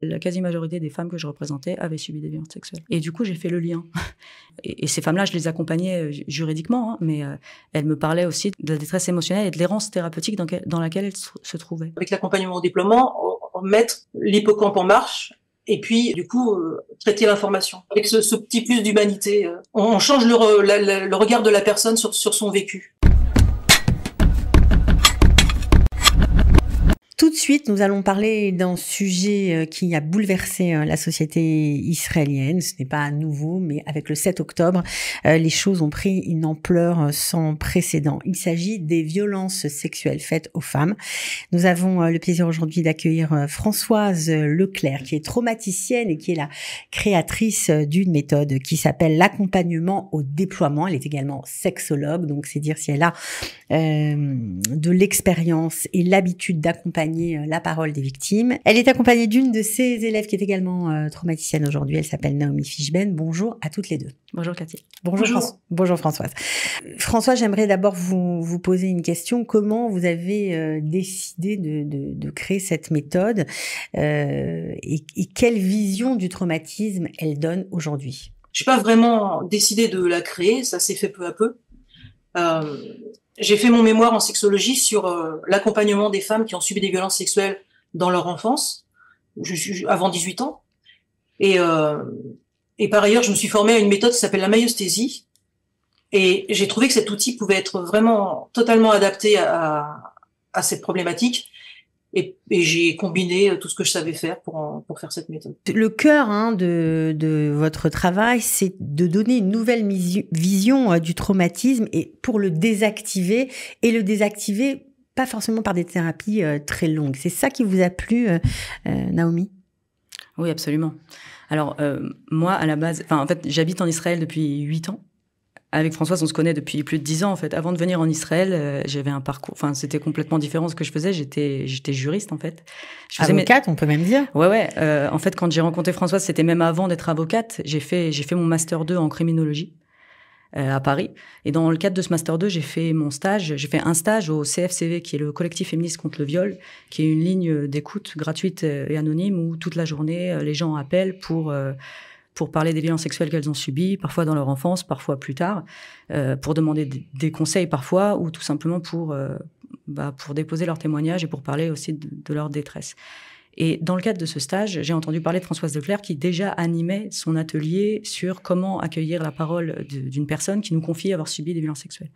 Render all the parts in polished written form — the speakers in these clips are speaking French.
La quasi-majorité des femmes que je représentais avaient subi des violences sexuelles. Et du coup, j'ai fait le lien. Et ces femmes-là, je les accompagnais juridiquement, hein, mais elles me parlaient aussi de la détresse émotionnelle et de l'errance thérapeutique dans laquelle elles se trouvaient. Avec l'accompagnement au déploiement, mettre l'hippocampe en marche, et puis, du coup, traiter l'information. Avec ce petit plus d'humanité, on change le regard de la personne sur son vécu. Tout de suite, nous allons parler d'un sujet qui a bouleversé la société israélienne. Ce n'est pas nouveau, mais avec le 7 octobre, les choses ont pris une ampleur sans précédent. Il s'agit des violences sexuelles faites aux femmes. Nous avons le plaisir aujourd'hui d'accueillir Françoise Leclerc, qui est traumaticienne et qui est la créatrice d'une méthode qui s'appelle l'accompagnement au déploiement. Elle est également sexologue, donc c'est dire si elle a de l'expérience et l'habitude d'accompagner la parole des victimes. Elle est accompagnée d'une de ses élèves qui est également traumaticienne aujourd'hui. Elle s'appelle Naomi Fischben. Bonjour à toutes les deux. Bonjour Cathy. Bonjour Françoise. Françoise, j'aimerais d'abord vous poser une question. Comment vous avez décidé de créer cette méthode et quelle vision du traumatisme elle donne aujourd'hui? Je n'ai pas vraiment décidé de la créer, ça s'est fait peu à peu. J'ai fait mon mémoire en sexologie sur l'accompagnement des femmes qui ont subi des violences sexuelles dans leur enfance, avant 18 ans. Et par ailleurs, je me suis formée à une méthode qui s'appelle la maïeusthésie. Et j'ai trouvé que cet outil pouvait être vraiment totalement adapté à cette problématique. Et j'ai combiné tout ce que je savais faire pour faire cette méthode. Le cœur de votre travail, c'est de donner une nouvelle vision du traumatisme et pour le désactiver, pas forcément par des thérapies très longues. C'est ça qui vous a plu, Naomi? Oui, absolument. Alors, moi, à la base, en fait, j'habite en Israël depuis 8 ans. Avec Françoise, on se connaît depuis plus de 10 ans, en fait. Avant de venir en Israël, j'avais un parcours, c'était complètement différent de ce que je faisais. J'étais juriste, en fait. Avocate, on peut même dire. Ouais. En fait, quand j'ai rencontré Françoise, c'était même avant d'être avocate. J'ai fait mon master 2 en criminologie, à Paris. Et dans le cadre de ce master 2, j'ai fait un stage au CFCV, qui est le collectif féministe contre le viol, qui est une ligne d'écoute gratuite et anonyme où toute la journée, les gens appellent pour parler des violences sexuelles qu'elles ont subies, parfois dans leur enfance, parfois plus tard, pour demander des conseils parfois, ou tout simplement pour déposer leur témoignage et pour parler aussi de leur détresse. Et dans le cadre de ce stage, j'ai entendu parler de Françoise Leclerc qui déjà animait son atelier sur comment accueillir la parole d'une personne qui nous confie avoir subi des violences sexuelles.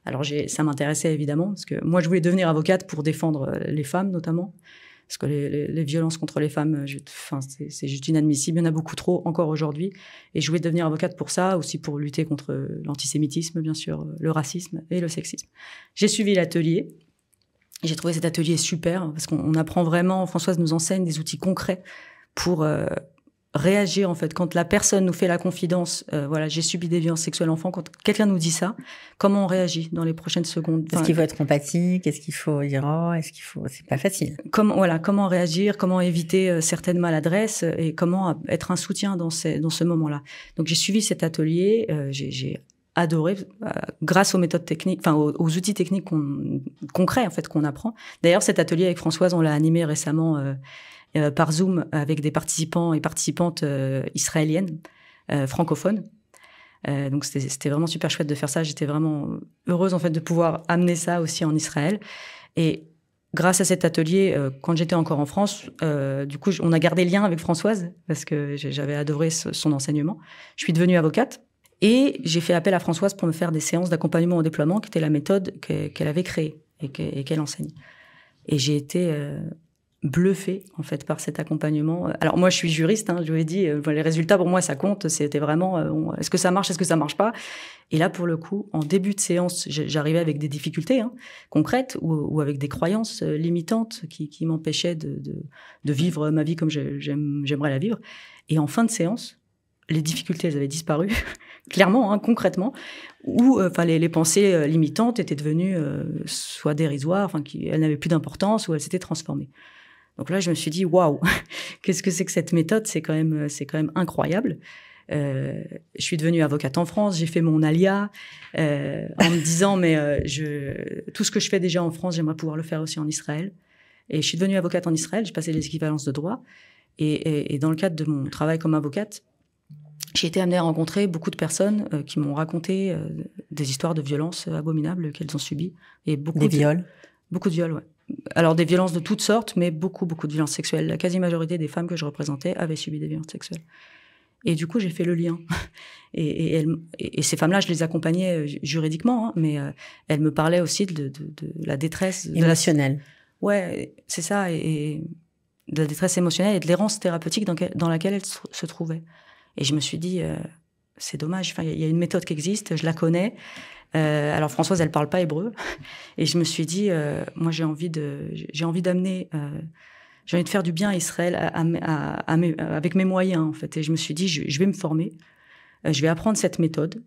Alors ça m'intéressait évidemment, parce que moi je voulais devenir avocate pour défendre les femmes notamment, parce que les violences contre les femmes, c'est juste inadmissible. Il y en a beaucoup trop encore aujourd'hui. Et je voulais devenir avocate pour ça, aussi pour lutter contre l'antisémitisme, bien sûr, le racisme et le sexisme. J'ai suivi l'atelier. J'ai trouvé cet atelier super, parce qu'on apprend vraiment, Françoise nous enseigne des outils concrets pour réagir, en fait. Quand la personne nous fait la confidence, j'ai subi des violences sexuelles enfant, quand quelqu'un nous dit ça, comment on réagit dans les prochaines secondes? Est-ce qu'il faut être empathique? Est-ce qu'il faut dire c'est pas facile. Comment réagir? Comment éviter certaines maladresses? Et comment être un soutien dans ce moment-là? Donc, j'ai suivi cet atelier, j'ai adoré, grâce aux méthodes techniques, aux outils techniques concrets, en fait, qu'on apprend. D'ailleurs, cet atelier avec Françoise, on l'a animé récemment, par Zoom avec des participants et participantes israéliennes, francophones. Donc c'était vraiment super chouette de faire ça. J'étais vraiment heureuse en fait de pouvoir amener ça aussi en Israël. Et grâce à cet atelier, quand j'étais encore en France, du coup on a gardé le lien avec Françoise parce que j'avais adoré son enseignement. Je suis devenue avocate et j'ai fait appel à Françoise pour me faire des séances d'accompagnement au déploiement, qui était la méthode qu'elle avait créée et qu'elle enseigne. Et j'ai été bluffée en fait par cet accompagnement. Alors moi je suis juriste, je vous l'ai dit, les résultats pour moi ça compte, c'était vraiment est-ce que ça marche, est-ce que ça marche pas. Et là pour le coup en début de séance j'arrivais avec des difficultés concrètes ou avec des croyances limitantes qui m'empêchaient de vivre ma vie comme j'aimerais la vivre. Et en fin de séance les difficultés elles avaient disparu clairement, concrètement, où les pensées limitantes étaient devenues soit dérisoires, elles n'avaient plus d'importance ou elles s'étaient transformées. Donc là, je me suis dit, waouh, qu'est-ce que c'est que cette méthode? C'est quand même incroyable. Je suis devenue avocate en France, j'ai fait mon ALIA en me disant, tout ce que je fais déjà en France, j'aimerais pouvoir le faire aussi en Israël. Et je suis devenue avocate en Israël, j'ai passé les équivalences de droit. Et dans le cadre de mon travail comme avocate, j'ai été amenée à rencontrer beaucoup de personnes qui m'ont raconté des histoires de violences abominables qu'elles ont subies. Et des viols. Beaucoup de viols, ouais. Alors, des violences de toutes sortes, mais beaucoup de violences sexuelles. La quasi-majorité des femmes que je représentais avaient subi des violences sexuelles. Et du coup, j'ai fait le lien. Et ces femmes-là, je les accompagnais juridiquement, hein, mais elles me parlaient aussi de la détresse émotionnelle. Ouais, c'est ça, et de la détresse émotionnelle et de l'errance thérapeutique dans laquelle elles se trouvaient. Et je me suis dit, c'est dommage. Enfin, il y a une méthode qui existe, je la connais. Alors Françoise, elle parle pas hébreu, et je me suis dit, moi, j'ai envie d'amener. J'ai envie de faire du bien à Israël avec mes moyens, en fait. Et je me suis dit, je vais me former, je vais apprendre cette méthode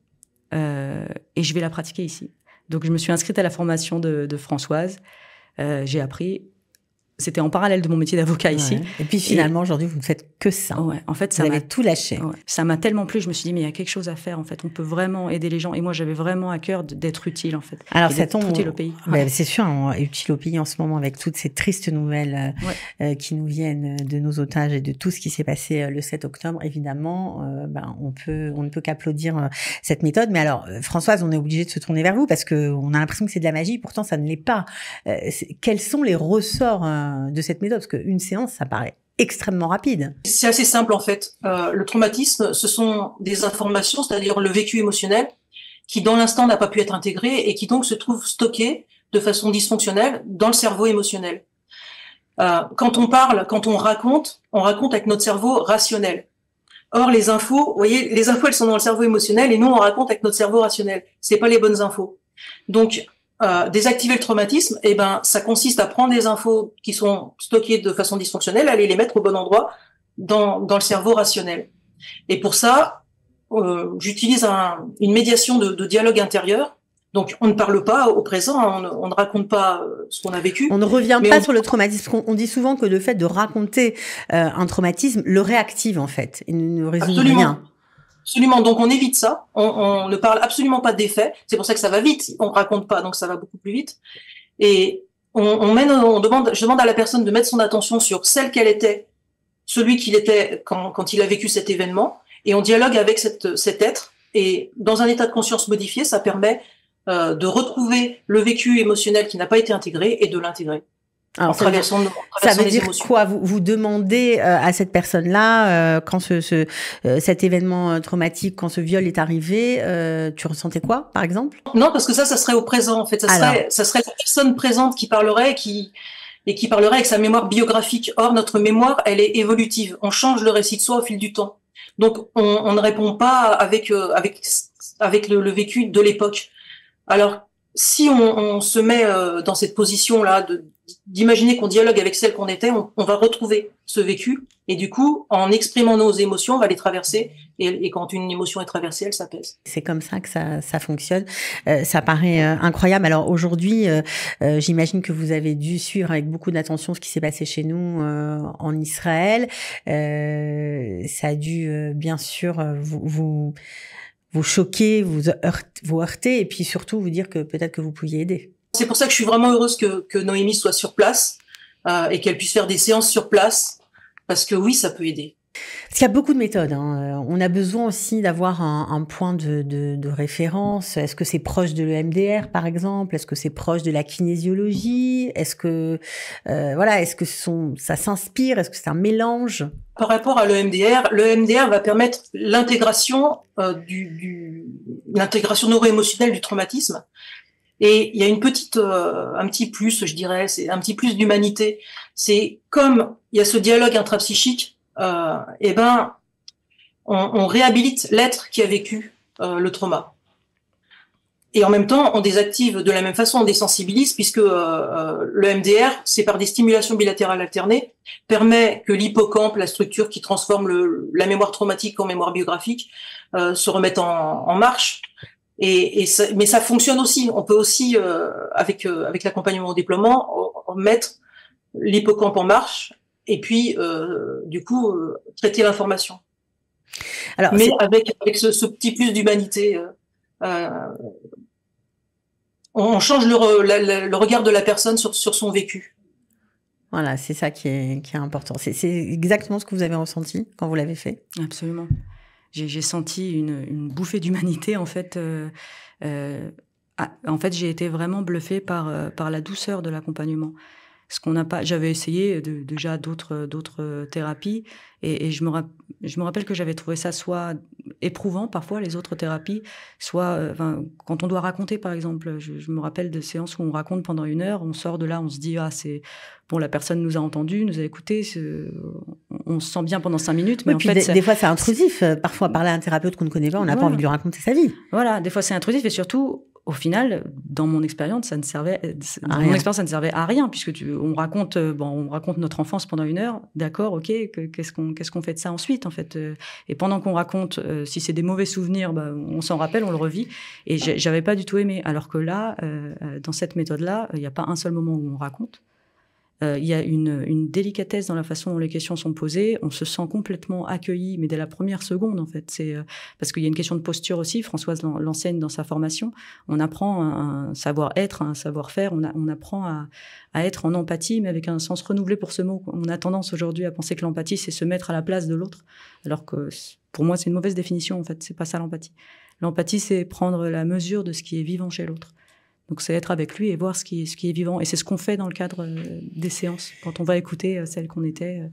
et je vais la pratiquer ici. Donc, je me suis inscrite à la formation de Françoise. J'ai appris. C'était en parallèle de mon métier d'avocat ici. Et puis finalement, aujourd'hui, vous ne faites que ça. Ouais, en fait, vous avez tout lâché. Ouais, ça m'a tellement plu. Je me suis dit, mais il y a quelque chose à faire. En fait, on peut vraiment aider les gens. Et moi, j'avais vraiment à cœur d'être utile, en fait. Alors, ça tombe utile au pays. Ouais. C'est sûr, hein, utile au pays en ce moment avec toutes ces tristes nouvelles qui nous viennent de nos otages et de tout ce qui s'est passé le 7 octobre. Évidemment, on ne peut qu'applaudir cette méthode. Mais alors, Françoise, on est obligé de se tourner vers vous parce que on a l'impression que c'est de la magie. Pourtant, ça ne l'est pas. Quels sont les ressorts de cette méthode, parce qu'une séance, ça paraît extrêmement rapide. C'est assez simple en fait. Le traumatisme, ce sont des informations, c'est-à-dire le vécu émotionnel, qui dans l'instant n'a pas pu être intégré et qui donc se trouve stocké de façon dysfonctionnelle dans le cerveau émotionnel. Quand on parle, quand on raconte avec notre cerveau rationnel. Or, les infos, vous voyez, les infos, elles sont dans le cerveau émotionnel et nous, on raconte avec notre cerveau rationnel. C'est pas les bonnes infos. Donc, désactiver le traumatisme, ça consiste à prendre des infos qui sont stockées de façon dysfonctionnelle, aller les mettre au bon endroit dans le cerveau rationnel. Et pour ça, j'utilise une médiation de dialogue intérieur. Donc, on ne parle pas au présent, on ne raconte pas ce qu'on a vécu. On ne revient pas sur le traumatisme. On dit souvent que le fait de raconter un traumatisme le réactive, en fait. Il ne résout rien. Absolument. Donc, on évite ça. On ne parle absolument pas des faits. C'est pour ça que ça va vite. On raconte pas, donc ça va beaucoup plus vite. Et je demande à la personne de mettre son attention sur celle qu'elle était, celui qu'il était quand il a vécu cet événement. Et on dialogue avec cet être. Et dans un état de conscience modifié, ça permet de retrouver le vécu émotionnel qui n'a pas été intégré et de l'intégrer. Alors, ça veut dire quoi? Vous demandez à cette personne-là, quand cet événement traumatique, quand ce viol est arrivé, tu ressentais quoi, par exemple? Non, parce que ça serait au présent, en fait. Ça serait la personne présente qui parlerait, qui parlerait avec sa mémoire biographique. Or, notre mémoire, elle est évolutive. On change le récit de soi au fil du temps. Donc, on ne répond pas avec le vécu de l'époque. Alors, si on se met dans cette position-là d'imaginer qu'on dialogue avec celle qu'on était, on va retrouver ce vécu et du coup, en exprimant nos émotions, on va les traverser et quand une émotion est traversée, elle s'apaise. C'est comme ça que ça fonctionne. Ça paraît incroyable. Alors aujourd'hui, j'imagine que vous avez dû suivre avec beaucoup d'attention ce qui s'est passé chez nous en Israël. Ça a dû bien sûr vous choquer, vous heurter et puis surtout vous dire que peut-être que vous pouviez aider. C'est pour ça que je suis vraiment heureuse que Noémie soit sur place et qu'elle puisse faire des séances sur place parce que oui, ça peut aider. Parce qu'il y a beaucoup de méthodes. Hein. On a besoin aussi d'avoir un point de référence. Est-ce que c'est proche de l'EMDR, par exemple? Est-ce que c'est proche de la kinésiologie? Est-ce que est-ce que ça s'inspire? Est-ce que c'est un mélange? Par rapport à l'EMDR va permettre l'intégration l'intégration neuro-émotionnelle du traumatisme. Et il y a un petit plus, je dirais, c'est un petit plus d'humanité. C'est comme il y a ce dialogue intrapsychique, on réhabilite l'être qui a vécu le trauma. Et en même temps, on désactive de la même façon, on désensibilise, puisque le MDR, c'est par des stimulations bilatérales alternées, permet que l'hippocampe, la structure qui transforme la mémoire traumatique en mémoire biographique, se remette en marche. Mais ça fonctionne aussi. On peut aussi, avec l'accompagnement au déploiement, mettre l'hippocampe en marche et puis, du coup, traiter l'information. Alors, mais avec ce petit plus d'humanité, on change le regard de la personne sur son vécu. Voilà, c'est ça qui est important. C'est exactement ce que vous avez ressenti quand vous l'avez fait? Absolument. J'ai senti une bouffée d'humanité, en fait. En fait, j'ai été vraiment bluffée par la douceur de l'accompagnement. Ce qu'on n'a pas. J'avais essayé déjà d'autres thérapies et je me rappelle que j'avais trouvé ça soit éprouvant parfois les autres thérapies, soit quand on doit raconter par exemple. Je me rappelle de séances où on raconte pendant 1 heure, on sort de là, on se dit c'est bon, la personne nous a entendu, nous a écouté, on se sent bien pendant 5 minutes, mais oui, en puis fait des fois c'est intrusif. Parfois parler à un thérapeute qu'on ne connaît pas, on n'a pas envie de lui raconter sa vie. Voilà, des fois c'est intrusif et surtout. Au final, dans mon expérience, ça ne servait à rien puisque on raconte notre enfance pendant 1 heure. D'accord, ok. Qu'est-ce qu'on fait de ça ensuite en fait? Et pendant qu'on raconte, si c'est des mauvais souvenirs, on s'en rappelle, on le revit. Et j'avais pas du tout aimé. Alors que là, dans cette méthode-là, il n'y a pas un seul moment où on raconte. Il y a une délicatesse dans la façon dont les questions sont posées. On se sent complètement accueilli, mais dès la première seconde, en fait. C'est parce qu'il y a une question de posture aussi. Françoise l'enseigne dans sa formation. On apprend un savoir-être, un savoir-faire. On apprend à être en empathie, mais avec un sens renouvelé pour ce mot. On a tendance aujourd'hui à penser que l'empathie, c'est se mettre à la place de l'autre, alors que pour moi, c'est une mauvaise définition, en fait. C'est pas ça l'empathie. L'empathie, c'est prendre la mesure de ce qui est vivant chez l'autre. Donc, c'est être avec lui et voir ce qui est vivant. Et c'est ce qu'on fait dans le cadre des séances. Quand on va écouter celle qu'on était,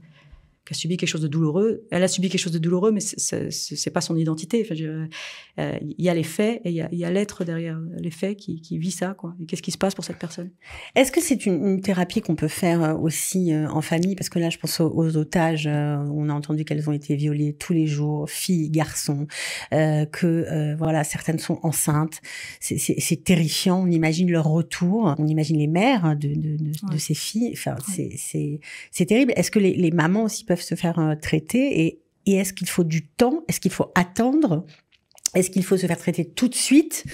qui a subi quelque chose de douloureux. Elle a subi quelque chose de douloureux, mais c'est pas son identité. Enfin, il y a les faits et il y a l'être derrière les faits qui vit ça, quoi. Et qu'est-ce qui se passe pour cette personne? Est-ce que c'est une thérapie qu'on peut faire aussi en famille? Parce que là, je pense aux otages. On a entendu qu'elles ont été violées tous les jours, filles, garçons, voilà, certaines sont enceintes. C'est terrifiant. On imagine leur retour. On imagine les mères de ces filles. Enfin, c'est terrible. Est-ce que les mamans aussi peuvent se faire traiter et est-ce qu'il faut du temps? Est-ce qu'il faut attendre? Est-ce qu'il faut se faire traiter tout de suite?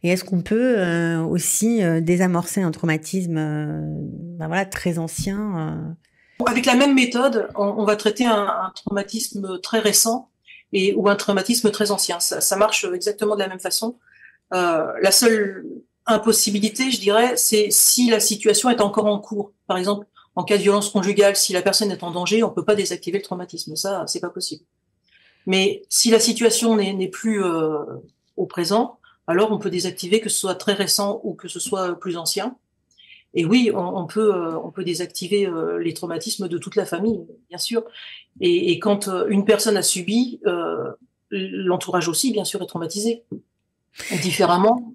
Et est-ce qu'on peut aussi désamorcer un traumatisme voilà, très ancien Avec la même méthode, on va traiter un traumatisme très récent ou un traumatisme très ancien. Ça marche exactement de la même façon. La seule impossibilité, je dirais, c'est si la situation est encore en cours. Par exemple, en cas de violence conjugale, si la personne est en danger, on peut pas désactiver le traumatisme. Ça, c'est pas possible. Mais si la situation n'est plus au présent, alors on peut désactiver, que ce soit très récent ou que ce soit plus ancien. Et oui, on peut désactiver les traumatismes de toute la famille, bien sûr. Et quand une personne a subi, l'entourage aussi, bien sûr, est traumatisé. Différemment,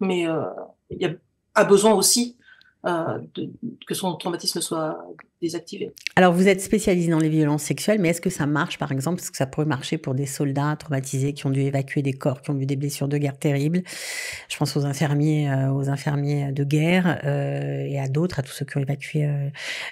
mais il a besoin aussi que son traumatisme soit désactivé. Alors, vous êtes spécialisé dans les violences sexuelles, mais est-ce que ça marche, par exemple, parce que ça pourrait marcher pour des soldats traumatisés qui ont dû évacuer des corps, qui ont eu des blessures de guerre terribles? Je pense aux infirmiers de guerre et à d'autres, à tous ceux qui ont évacué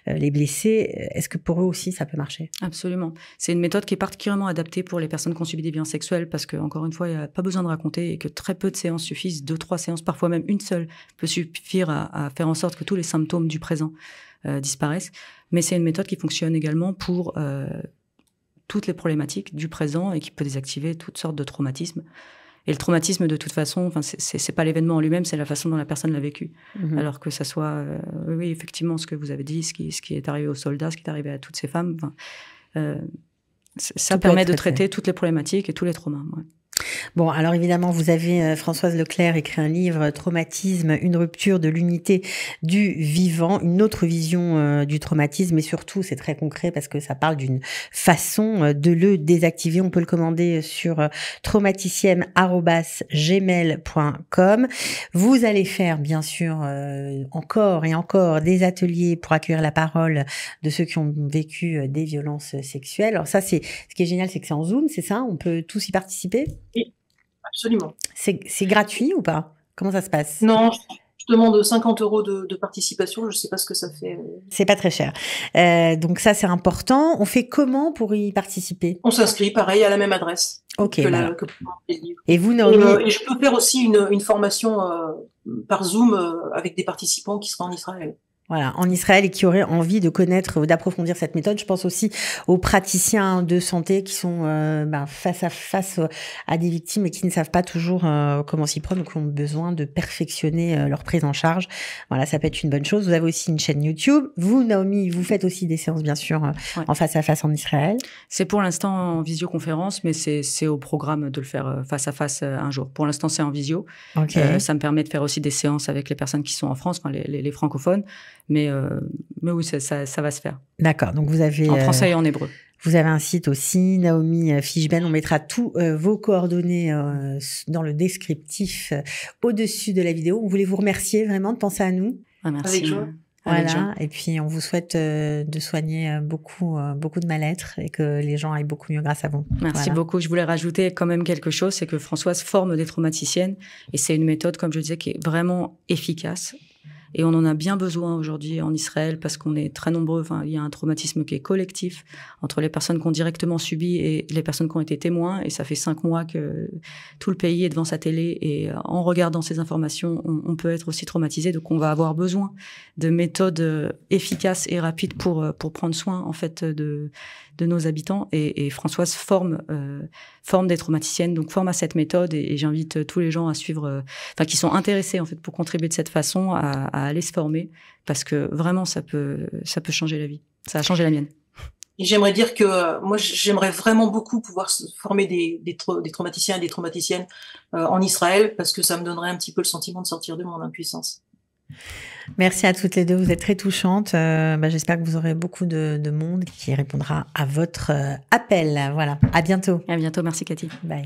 les blessés. Est-ce que pour eux aussi, ça peut marcher? Absolument. C'est une méthode qui est particulièrement adaptée pour les personnes qui ont subi des violences sexuelles parce que, encore une fois, il n'y a pas besoin de raconter et que très peu de séances suffisent. 2-3 séances, parfois même une seule, peut suffire à faire en sorte que tous les symptômes du présent disparaissent. Mais c'est une méthode qui fonctionne également pour toutes les problématiques du présent et qui peut désactiver toutes sortes de traumatismes. Et le traumatisme, de toute façon, c'est pas l'événement en lui-même, c'est la façon dont la personne l'a vécu. Mmh. Alors que ça soit, oui, effectivement, ce que vous avez dit, ce qui est arrivé aux soldats, ce qui est arrivé à toutes ces femmes, ça permet de traiter toutes les problématiques et tous les traumas. Ouais. Bon, alors évidemment, vous avez, Françoise Leclerc, écrit un livre, Traumatisme, une rupture de l'unité du vivant, une autre vision du traumatisme, et surtout, c'est très concret parce que ça parle d'une façon de le désactiver. On peut le commander sur traumaticiem@gmail.com. Vous allez faire, bien sûr, encore et encore des ateliers pour accueillir la parole de ceux qui ont vécu des violences sexuelles. Alors ça, ce qui est génial, c'est que c'est en Zoom, c'est ça? On peut tous y participer? Oui, absolument. C'est gratuit ou pas? Comment ça se passe? Non, je demande 50 € de participation. Je sais pas ce que ça fait. C'est pas très cher. Donc ça, c'est important. On fait comment pour y participer? On s'inscrit, pareil, à la même adresse. Ok. Et vous, et je peux faire aussi une formation par Zoom avec des participants qui seront en Israël. Voilà, en Israël et qui auraient envie de connaître, d'approfondir cette méthode. Je pense aussi aux praticiens de santé qui sont face à face à des victimes et qui ne savent pas toujours comment s'y prendre ou qui ont besoin de perfectionner leur prise en charge. Voilà, ça peut être une bonne chose. Vous avez aussi une chaîne YouTube. Vous, Naomi, vous faites aussi des séances, bien sûr, en face à face en Israël. C'est pour l'instant en visioconférence, mais c'est au programme de le faire face à face un jour. Pour l'instant, c'est en visio. Okay. Ça me permet de faire aussi des séances avec les personnes qui sont en France, les francophones. Mais oui, ça va se faire. D'accord. Donc, vous avez... En français et en hébreu. Vous avez un site aussi, Naomi Fishben. On mettra tous vos coordonnées dans le descriptif au-dessus de la vidéo. On voulait vous remercier vraiment de penser à nous. Ah, merci. Avec joie. Voilà. Et puis, on vous souhaite de soigner beaucoup de mal-être et que les gens aillent beaucoup mieux grâce à vous. Merci beaucoup. Je voulais rajouter quand même quelque chose, c'est que Françoise forme des traumaticiennes et c'est une méthode, comme je disais, qui est vraiment efficace. Et on en a bien besoin aujourd'hui en Israël parce qu'on est très nombreux. Enfin, il y a un traumatisme qui est collectif entre les personnes qui ont directement subi et les personnes qui ont été témoins. Et ça fait 5 mois que tout le pays est devant sa télé. Et en regardant ces informations, on peut être aussi traumatisé. Donc, on va avoir besoin de méthodes efficaces et rapides pour prendre soin, en fait, de nos habitants. Et Françoise forme des traumaticiennes, donc forme à cette méthode. Et j'invite tous les gens à suivre, qui sont intéressés, en fait, pour contribuer de cette façon à aller se former, parce que vraiment, ça peut changer la vie. Ça a changé la mienne. Et j'aimerais dire que moi, j'aimerais vraiment beaucoup pouvoir former des traumaticiens et des traumaticiennes en Israël, parce que ça me donnerait un petit peu le sentiment de sortir de mon impuissance. Merci à toutes les deux, vous êtes très touchantes. J'espère que vous aurez beaucoup de monde qui répondra à votre appel. Voilà, à bientôt. À bientôt, merci Cathy. Bye.